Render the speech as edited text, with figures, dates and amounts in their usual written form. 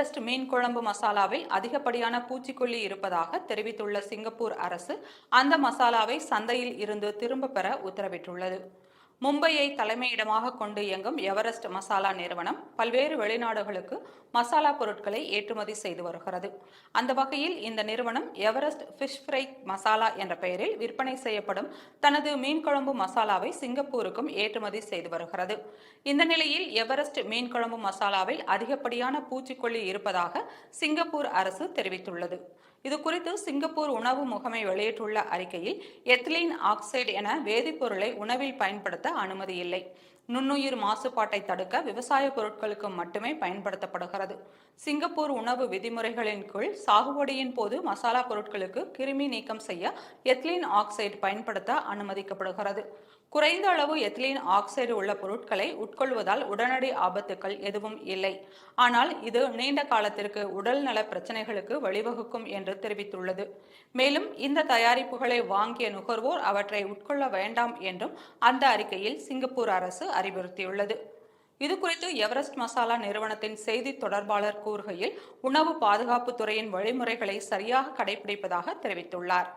Everest மீன் குழம்பு மசாலாவில் அதிகப்படியான பூச்சிக்கொல்லி இருப்பதாக தெரிவித்துள்ள சிங்கப்பூர் அரசு அந்த மசாலாவை சந்தையில் இருந்து திரும்ப பெற உத்தரவிட்டுள்ளது. மும்பையை தலைமையிடமாக கொண்டு இயங்கும் எவரெஸ்ட் மசாலா நிறுவனம் பல்வேறு வெளிநாடுகளுக்கு மசாலா பொருட்களை ஏற்றுமதி செய்து வருகிறது. அந்த வகையில் இந்த நிறுவனம் எவரெஸ்ட் ஃபிஷ் ஃப்ரை மசாலா என்ற பெயரில் விற்பனை செய்யப்படும் தனது மீன் குழம்பு மசாலாவை சிங்கப்பூருக்கும் ஏற்றுமதி செய்து வருகிறது. இந்த நிலையில் எவரெஸ்ட் மீன் குழம்பு மசாலாவில் அதிகப்படியான பூச்சிக்கொல்லி இருப்பதாக சிங்கப்பூர் அரசு தெரிவித்துள்ளது. இதுகுறித்து சிங்கப்பூர் உணவு முகமை வெளியிட்டுள்ள அறிக்கையில் எத்திலீன் ஆக்சைடு என வேதிப்பொருளை உணவில் பயன்படுத்த அனுமதி இல்லை. நுண்ணுயிர் மாசுபாட்டை தடுக்க விவசாய பொருட்களுக்கு மட்டுமே பயன்படுத்தப்படுகிறது. சிங்கப்பூர் உணவு விதிமுறைகளின் கீழ் சாகுபடியின் போது மசாலா பொருட்களுக்கு கிருமி நீக்கம் செய்ய எத்திலீன் ஆக்சைடு பயன்படுத்த அனுமதிக்கப்படுகிறது. குறைந்த அளவு எத்திலீன் ஆக்சைடு உள்ள பொருட்களை உட்கொள்வதால் உடனடி ஆபத்துக்கள் எதுவும் இல்லை. ஆனால் இது நீண்ட காலத்திற்கு உடல் நல பிரச்சனைகளுக்கு வழிவகுக்கும் என்று தெரிவித்துள்ளது. மேலும் இந்த தயாரிப்புகளை வாங்கிய நுகர்வோர் அவற்றை உட்கொள்ள வேண்டாம் என்றும் அந்த அறிக்கையில் சிங்கப்பூர் அரசு அறிவுறுத்தியுள்ளது. இதுகுறித்து எவரெஸ்ட் மசாலா நிறுவனத்தின் செய்தி தொடர்பாளர் கூறுகையில், உணவு பாதுகாப்பு துறையின் வழிமுறைகளை சரியாக கடைபிடிப்பதாக தெரிவித்துள்ளார்.